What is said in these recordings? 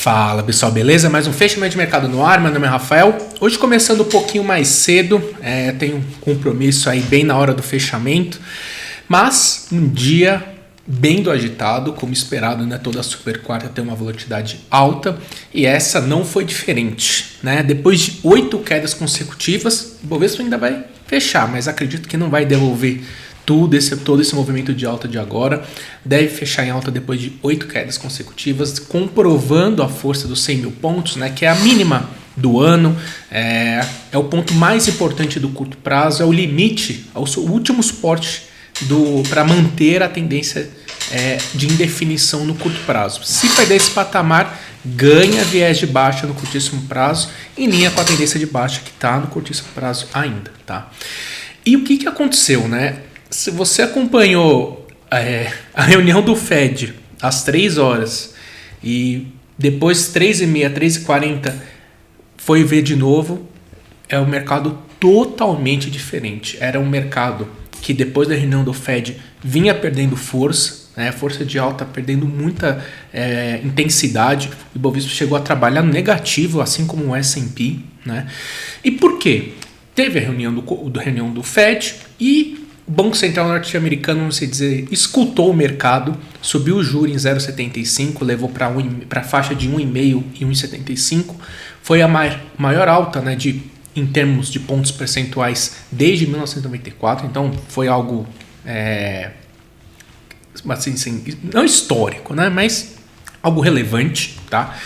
Fala pessoal, beleza? Mais um fechamento de mercado no ar, meu nome é Rafael. Hoje começando um pouquinho mais cedo, tenho um compromisso aí bem na hora do fechamento, mas um dia bem do agitado, como esperado, né? Toda a super quarta tem uma volatilidade alta e essa não foi diferente, né? Depois de 8 quedas consecutivas, o Bovespa ainda vai fechar, mas acredito que não vai devolver todo esse movimento de alta de agora. Deve fechar em alta depois de 8 quedas consecutivas, comprovando a força dos 100 mil pontos, né, que é a mínima do ano, é o ponto mais importante do curto prazo, é o limite, é o último suporte para manter a tendência de indefinição no curto prazo. Se perder esse patamar, ganha viés de baixa no curtíssimo prazo, em linha com a tendência de baixa que está no curtíssimo prazo ainda. Tá? E o que aconteceu, né? Se você acompanhou a reunião do Fed às 3 horas e depois 3h30, 3h40 foi ver de novo, é um mercado totalmente diferente. Era um mercado que depois da reunião do Fed vinha perdendo força, né, força de alta perdendo muita intensidade. O Bovespa chegou a trabalhar no negativo, assim como o S&P. Né? E por quê? Teve a reunião do Fed e o Banco Central norte-americano, vamos dizer, escutou o mercado, subiu o juro em 0,75, levou para a faixa de 1,5 e 1,75. Foi a maior alta, né, em termos de pontos percentuais desde 1994. Então foi algo assim, não histórico, né, mas algo relevante. Tá?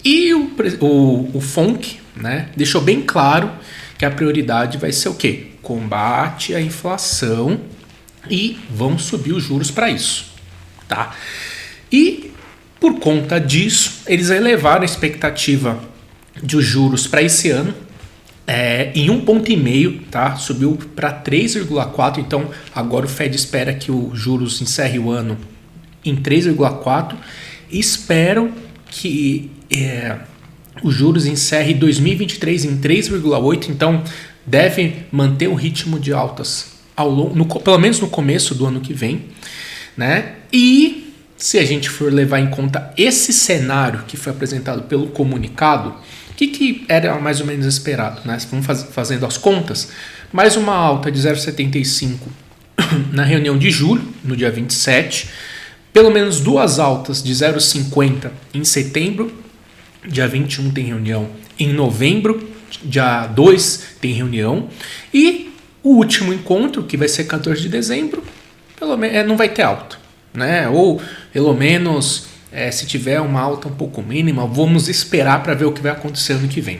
E o FONC, né, deixou bem claro que a prioridade vai ser o quê? Combate à inflação e vão subir os juros para isso. Tá? E por conta disso, eles elevaram a expectativa de juros para esse ano em 1,5 ponto, tá? Subiu para 3,4. Então agora o Fed espera que os juros encerre o ano em 3,4 e esperam que os juros encerrem 2023 em 3,8. Então deve manter o ritmo de altas pelo menos no começo do ano que vem. Né? E se a gente for levar em conta esse cenário que foi apresentado pelo comunicado, o que era mais ou menos esperado? Né? Vamos fazendo as contas. Mais uma alta de 0,75 na reunião de julho, no dia 27. Pelo menos 2 altas de 0,50 em setembro. Dia 21 tem reunião em novembro. Dia 2 tem reunião. E o último encontro, que vai ser 14 de dezembro, pelo menos não vai ter alta. Né? Ou pelo menos, se tiver uma alta um pouco mínima, vamos esperar para ver o que vai acontecer ano que vem.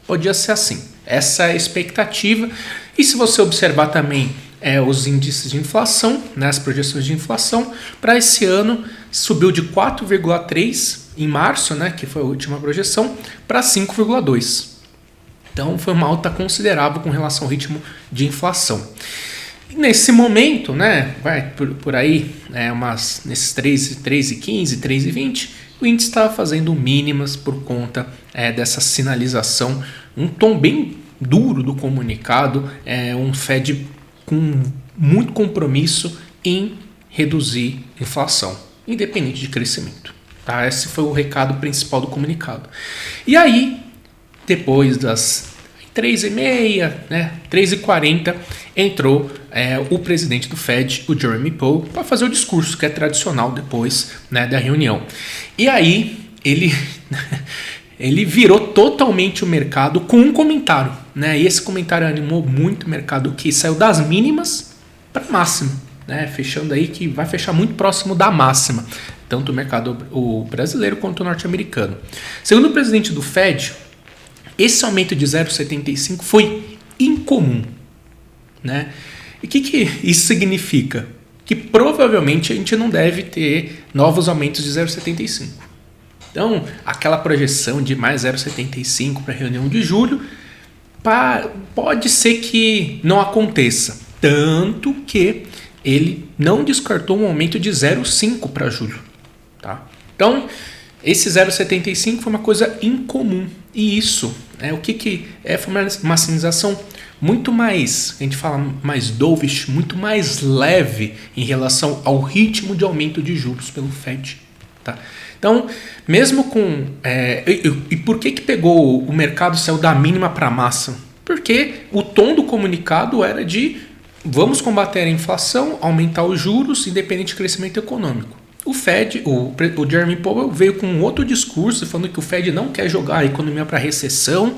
Podia ser assim. Essa é a expectativa. E se você observar também os índices de inflação, né, as projeções de inflação, para esse ano subiu de 4,3 em março, né, que foi a última projeção, para 5,2. Então foi uma alta considerável com relação ao ritmo de inflação. E nesse momento, né, vai por aí, nesses 3,15, 3,20, o índice está fazendo mínimas por conta dessa sinalização, um tom bem duro do comunicado, um Fed com muito compromisso em reduzir inflação, independente de crescimento. Tá? Esse foi o recado principal do comunicado. E aí, depois das 3h30, né, 3h40, entrou o presidente do Fed, o Jeremy Powell, para fazer o discurso que é tradicional depois, né, da reunião. E aí ele virou totalmente o mercado com um comentário. Né, e esse comentário animou muito o mercado, que saiu das mínimas para máxima. Né, fechando aí que vai fechar muito próximo da máxima. Tanto o mercado brasileiro quanto o norte-americano. Segundo o presidente do Fed, esse aumento de 0,75 foi incomum. Né? E o que isso significa? Que provavelmente a gente não deve ter novos aumentos de 0,75. Então, aquela projeção de mais 0,75 para a reunião de julho, pode ser que não aconteça. Tanto que ele não descartou um aumento de 0,5 para julho. Tá? Então, esse 0,75 foi uma coisa incomum. E isso, foi uma sinalização muito mais, a gente fala mais dovish, muito mais leve em relação ao ritmo de aumento de juros pelo Fed. Tá? Então, mesmo com... e por que pegou o mercado, saiu da mínima para a máxima? Porque o tom do comunicado era de vamos combater a inflação, aumentar os juros, independente do crescimento econômico. O Fed, o Jeremy Powell veio com um outro discurso falando que o Fed não quer jogar a economia para recessão,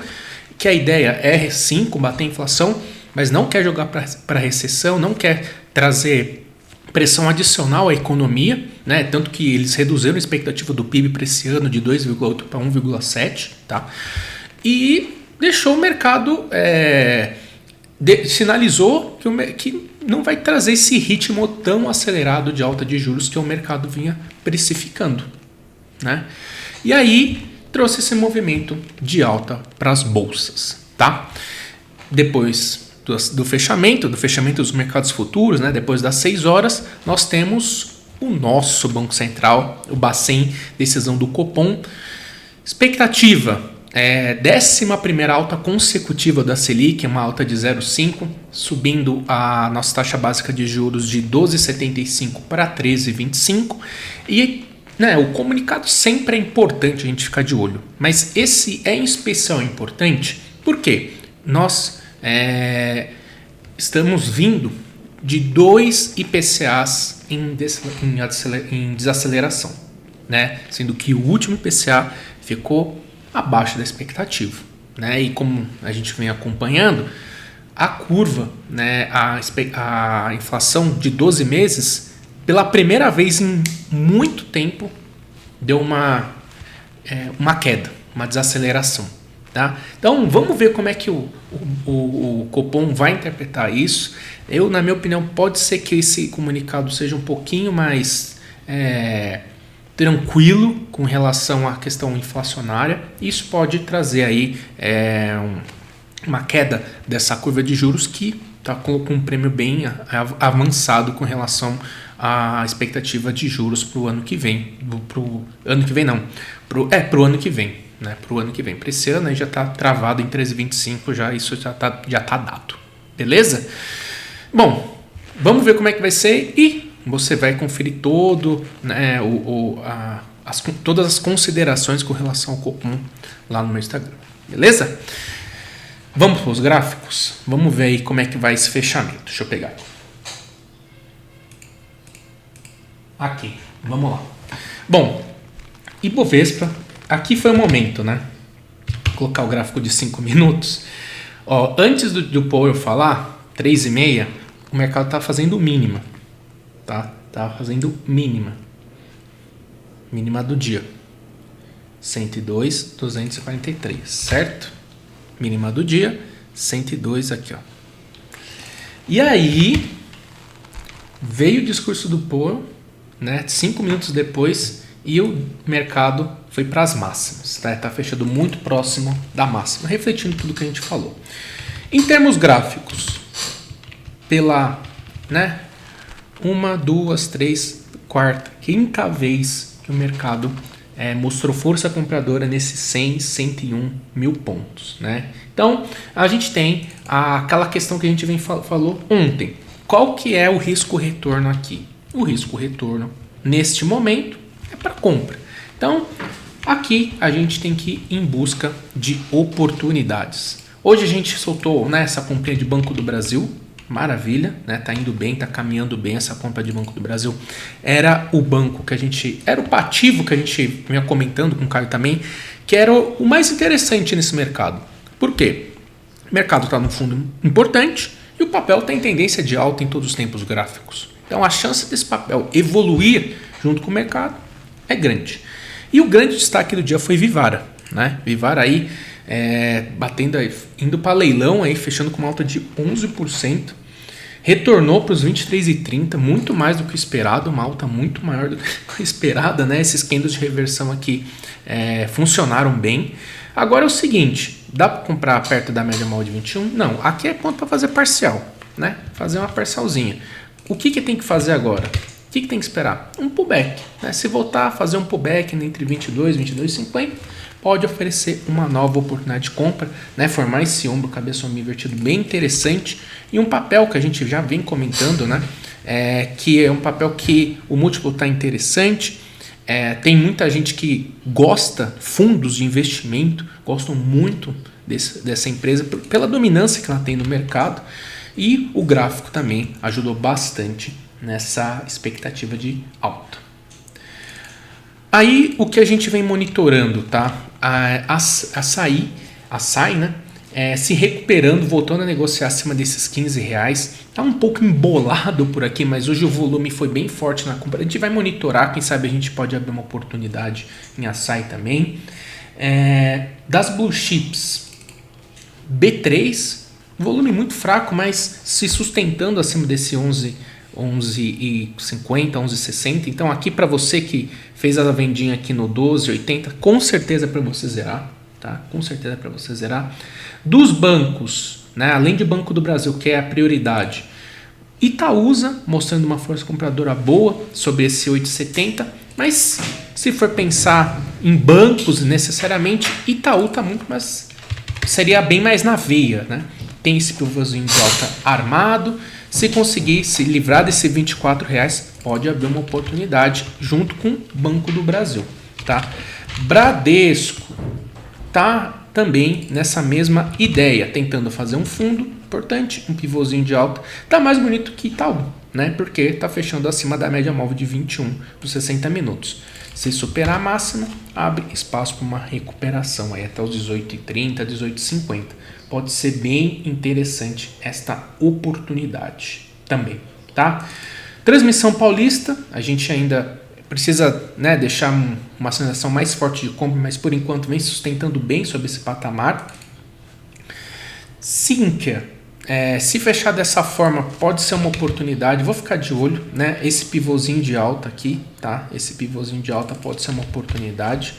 que a ideia é sim combater a inflação, mas não quer jogar para recessão, não quer trazer pressão adicional à economia, né? Tanto que eles reduziram a expectativa do PIB para esse ano de 2,8 para 1,7, tá? E deixou o mercado, sinalizou que não vai trazer esse ritmo tão acelerado de alta de juros que o mercado vinha precificando, né? E aí trouxe esse movimento de alta para as bolsas, tá? Depois do fechamento dos mercados futuros, né? Depois das 6 horas, nós temos o nosso Banco Central, o Bacen, decisão do Copom. Expectativa. 11ª alta consecutiva da Selic, uma alta de 0,5, subindo a nossa taxa básica de juros de 12,75 para 13,25. E o comunicado sempre é importante a gente ficar de olho, mas esse é em especial importante porque nós estamos vindo de 2 IPCAs em desaceleração, né? Sendo que o último IPCA ficou abaixo da expectativa, né? E como a gente vem acompanhando, a curva, né, a inflação de 12 meses, pela primeira vez em muito tempo, deu uma queda, uma desaceleração, tá? Então vamos ver como é que o Copom vai interpretar isso. Na minha opinião, pode ser que esse comunicado seja um pouquinho mais tranquilo com relação à questão inflacionária. Isso pode trazer aí uma queda dessa curva de juros que está com um prêmio bem avançado com relação à expectativa de juros para o ano que vem. Para o ano que vem não, para o ano que vem, né? Para o ano que vem. Para esse ano aí já está travado em 13,25, isso já tá dado. Beleza? Bom, vamos ver como é que vai ser e você vai conferir todas as considerações com relação ao Copom lá no meu Instagram. Beleza? Vamos para os gráficos? Vamos ver aí como é que vai esse fechamento. Deixa eu pegar. Aqui, vamos lá. Bom, Ibovespa, aqui foi o momento, né? Vou colocar o gráfico de 5 minutos. Antes do Powell falar, 3,5, o mercado está fazendo mínima. Tá fazendo mínima do dia, 102,243, certo? Mínima do dia, 102 aqui, ó. E aí veio o discurso do Powell, né? 5 minutos depois, e o mercado foi para as máximas, tá fechando muito próximo da máxima, refletindo tudo que a gente falou. Em termos gráficos, pela, 1, 2, 3, quarta, quinta vez que o mercado mostrou força compradora nesses 100, 101 mil pontos, né? Então, a gente tem aquela questão que a gente falou ontem. Qual que é o risco-retorno aqui? O risco-retorno, neste momento, é para compra. Então, aqui a gente tem que ir em busca de oportunidades. Hoje a gente soltou essa comprinha de Banco do Brasil, maravilha, né? Tá indo bem, tá caminhando bem essa compra de Banco do Brasil. Era o banco era o ativo que a gente vinha comentando com o Caio também, que era o mais interessante nesse mercado. Por quê? O mercado está num fundo importante e o papel tem tendência de alta em todos os tempos gráficos. Então a chance desse papel evoluir junto com o mercado é grande. E o grande destaque do dia foi Vivara, né? Vivara aí indo para leilão, aí, fechando com uma alta de 11%, retornou para os 23,30, muito mais do que esperado, uma alta muito maior do que esperada, né? Esses candles de reversão aqui funcionaram bem. Agora é o seguinte, dá para comprar perto da média móvel de 21? Não, aqui é ponto para fazer parcial, né? Fazer uma parcialzinha. O que tem que fazer agora? O que tem que esperar? Um pullback, né? Se voltar a fazer um pullback entre 22 e 22,50, pode oferecer uma nova oportunidade de compra, né? Formar esse ombro cabeça invertido bem interessante e um papel que a gente já vem comentando, né? Que é um papel que o múltiplo está interessante Tem muita gente que gosta, fundos de investimento, gostam muito dessa empresa pela dominância que ela tem no mercado, e o gráfico também ajudou bastante nessa expectativa de alta. Aí o que a gente vem monitorando, tá? A açaí, né? Se recuperando, voltando a negociar acima desses R$15. Tá um pouco embolado por aqui, mas hoje o volume foi bem forte na compra. A gente vai monitorar, quem sabe a gente pode abrir uma oportunidade em açaí também. Das blue chips, B3, volume muito fraco, mas se sustentando acima desse 11,50, 11,60. Então aqui para você que fez a vendinha aqui no 12,80, com certeza para você zerar, tá? Com certeza para você zerar. Dos bancos, né? Além de Banco do Brasil, que é a prioridade, Itaúsa mostrando uma força compradora boa sobre esse 8,70, mas se for pensar em bancos necessariamente, Itaú tá muito mais, seria bem mais na veia, né? Tem esse pivôzinho de alta armado. Se conseguir se livrar desse R$24, pode abrir uma oportunidade junto com o Banco do Brasil, tá? Bradesco tá também nessa mesma ideia, tentando fazer um fundo importante, um pivôzinho de alta. Tá mais bonito que Itaú, né? Porque tá fechando acima da média móvel de 21 por 60 minutos. Se superar a máxima, abre espaço para uma recuperação aí até os 18,30, 18,50. Pode ser bem interessante esta oportunidade também, tá? Transmissão Paulista, a gente ainda precisa, né, deixar uma sensação mais forte de compra, mas por enquanto vem sustentando bem sobre esse patamar. Sinqia, se fechar dessa forma, pode ser uma oportunidade. Vou ficar de olho, né? Esse pivôzinho de alta aqui, tá? Esse pivôzinho de alta pode ser uma oportunidade.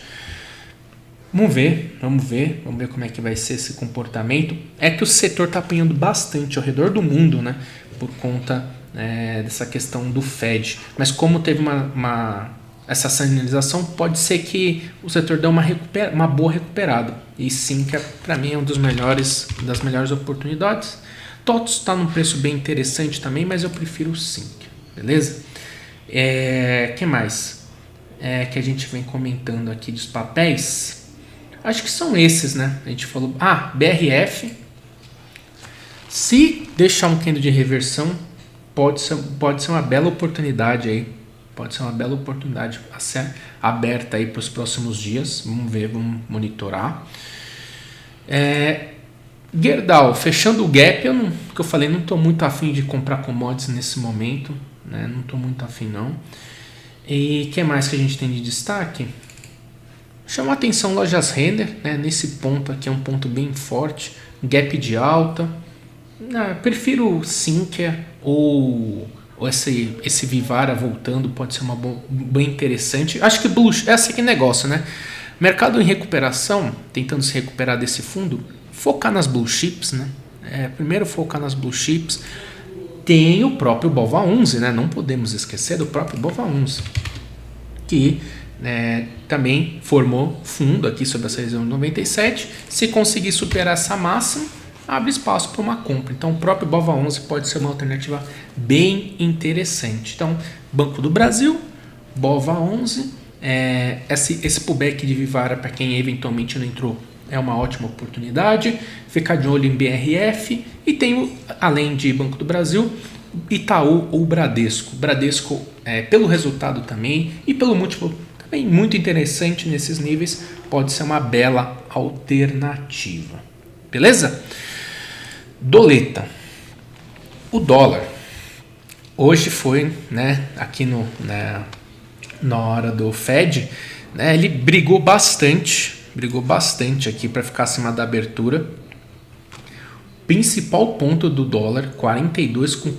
Vamos ver como é que vai ser esse comportamento. É que o setor está apanhando bastante ao redor do mundo, né? Por conta dessa questão do Fed. Mas como teve essa sinalização, pode ser que o setor dê uma boa recuperada. E sim, que para mim é das melhores oportunidades. TOTS está num preço bem interessante também, mas eu prefiro o Sync, beleza? Que mais? Que a gente vem comentando aqui dos papéis. Acho que são esses, né? A gente falou... BRF. Se deixar um candle de reversão, pode ser uma bela oportunidade aí. Pode ser uma bela oportunidade a ser aberta aí para os próximos dias. Vamos ver, vamos monitorar. Gerdau, fechando o gap, que eu falei, não estou muito afim de comprar commodities nesse momento, né? Não estou muito afim não. E o que mais que a gente tem de destaque? Chama a atenção lojas Renner, né? Nesse ponto aqui é um ponto bem forte, gap de alta. Prefiro Sinqia ou esse Vivara voltando, pode ser bem interessante. Acho que esse aqui é negócio, né? Mercado em recuperação, tentando se recuperar desse fundo, focar nas blue chips, né? Primeiro focar nas blue chips. Tem o próprio BOVA11, né? Não podemos esquecer do próprio BOVA11, que também formou fundo aqui sobre essa região de 97. Se conseguir superar essa máxima, abre espaço para uma compra. Então o próprio BOVA11 pode ser uma alternativa bem interessante. Então, Banco do Brasil, BOVA11, esse pullback de Vivara, para quem eventualmente não entrou, é uma ótima oportunidade. Ficar de olho em BRF. E tem, além de Banco do Brasil, Itaú ou Bradesco. Bradesco, pelo resultado também e pelo múltiplo também muito interessante nesses níveis, pode ser uma bela alternativa. Beleza? Doleta. O dólar hoje foi, né, aqui na hora do Fed, né, ele brigou bastante aqui para ficar acima da abertura. Principal ponto do dólar, 42 com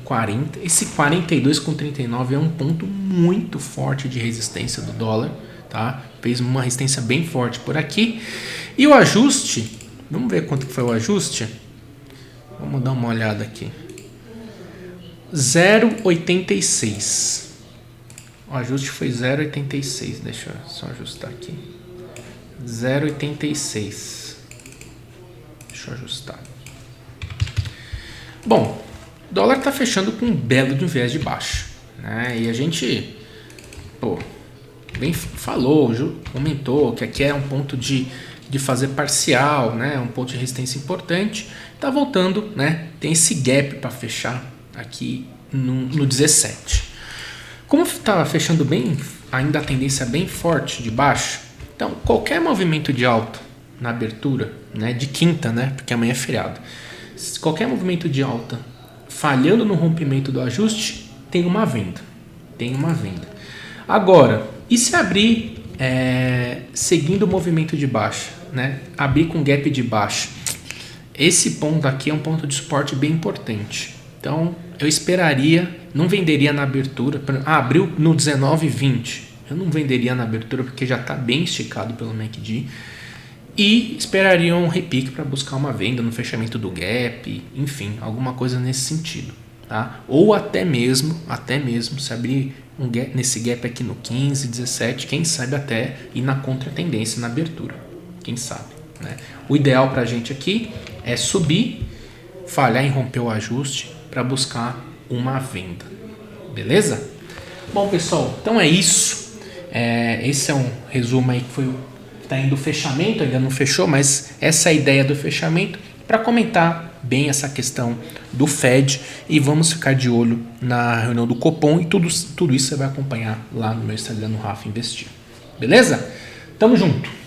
40. Esse 42 com 39 é um ponto muito forte de resistência do dólar, tá? Fez uma resistência bem forte por aqui. E o ajuste, vamos ver quanto que foi o ajuste? Vamos dar uma olhada aqui. 0,86. O ajuste foi 0,86. Deixa eu só ajustar aqui. 0,86. Deixa eu ajustar. Bom, o dólar está fechando com um belo de um viés de baixo, né? E a gente, bem falou, comentou que aqui é um ponto de fazer parcial, né? Um ponto de resistência importante. Tá voltando, né? Tem esse gap para fechar aqui no 17. Como estava fechando bem, ainda a tendência bem forte de baixo, então qualquer movimento de alta na abertura, né, de quinta, né, porque amanhã é feriado, qualquer movimento de alta falhando no rompimento do ajuste, tem uma venda. Agora, e se abrir seguindo o movimento de baixa, né, abrir com gap de baixa, esse ponto aqui é um ponto de suporte bem importante. Então, eu esperaria, não venderia na abertura. Abriu no 19,20. Eu não venderia na abertura porque já está bem esticado pelo MACD. E esperaria um repique para buscar uma venda no fechamento do gap, enfim, alguma coisa nesse sentido. Tá? Ou até mesmo se abrir um gap, nesse gap aqui no 15, 17, quem sabe até ir na contratendência na abertura. Quem sabe, né? O ideal para a gente aqui é subir, falhar em romper o ajuste para buscar uma venda. Beleza? Bom, pessoal, então é isso. Esse é um resumo aí que está indo o fechamento, ainda não fechou, mas essa é a ideia do fechamento para comentar bem essa questão do Fed e vamos ficar de olho na reunião do Copom e tudo isso você vai acompanhar lá no meu Instagram, no Rafa Investir. Beleza? Tamo junto!